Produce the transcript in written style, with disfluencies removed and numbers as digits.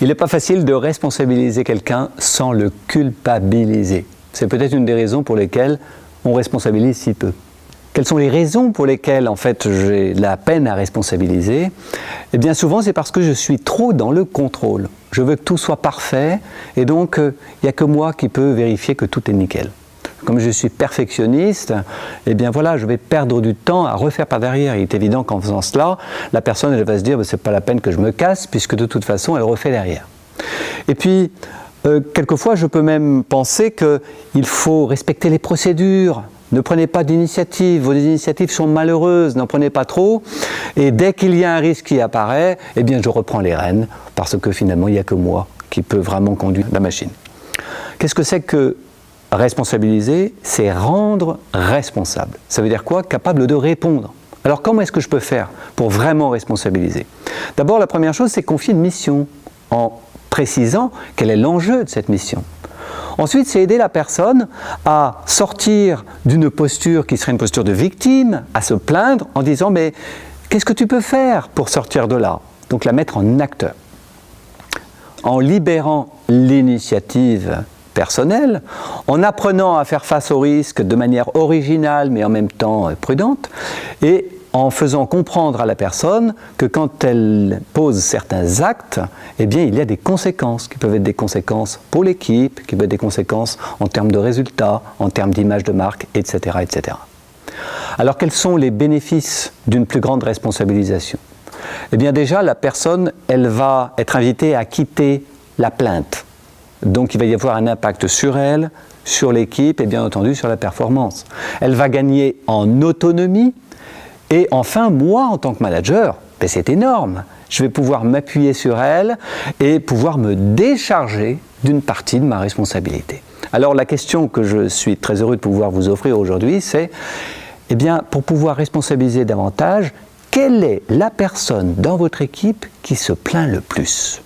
Il n'est pas facile de responsabiliser quelqu'un sans le culpabiliser. C'est peut-être une des raisons pour lesquelles on responsabilise si peu. Quelles sont les raisons pour lesquelles, en fait, j'ai la peine à responsabiliser? Eh bien, souvent, c'est parce que je suis trop dans le contrôle. Je veux que tout soit parfait, et donc, il n'y a que moi qui peux vérifier que tout est nickel. Comme je suis perfectionniste, eh bien voilà, je vais perdre du temps à refaire par derrière. Il est évident qu'en faisant cela, la personne elle va se dire, c'est pas la peine que je me casse, puisque de toute façon, elle refait derrière. Et puis, quelquefois, je peux même penser qu'il faut respecter les procédures. Ne prenez pas d'initiative, vos initiatives sont malheureuses, n'en prenez pas trop. Et dès qu'il y a un risque qui apparaît, eh bien je reprends les rênes, parce que finalement, il n'y a que moi qui peux vraiment conduire la machine. Qu'est-ce que c'est que responsabiliser? C'est rendre responsable. Ça veut dire quoi? Capable de répondre. Alors comment est-ce que je peux faire pour vraiment responsabiliser? D'abord, la première chose, c'est confier une mission, en précisant quel est l'enjeu de cette mission. Ensuite, c'est aider la personne à sortir d'une posture qui serait une posture de victime, à se plaindre en disant « mais qu'est-ce que tu peux faire pour sortir de là ?» Donc la mettre en acteur. En libérant l'initiative personnelle, en apprenant à faire face aux risques de manière originale mais en même temps prudente, et en faisant comprendre à la personne que quand elle pose certains actes, eh bien, il y a des conséquences qui peuvent être des conséquences pour l'équipe, qui peuvent être des conséquences en termes de résultats, en termes d'image de marque, etc., etc. Alors, quels sont les bénéfices d'une plus grande responsabilisation? Eh bien, déjà, la personne, elle va être invitée à quitter la plainte. Donc, il va y avoir un impact sur elle, sur l'équipe et bien entendu sur la performance. Elle va gagner en autonomie. Et enfin, moi, en tant que manager, ben c'est énorme. Je vais pouvoir m'appuyer sur elle et pouvoir me décharger d'une partie de ma responsabilité. Alors, la question que je suis très heureux de pouvoir vous offrir aujourd'hui, c'est, eh bien, pour pouvoir responsabiliser davantage, quelle est la personne dans votre équipe qui se plaint le plus ?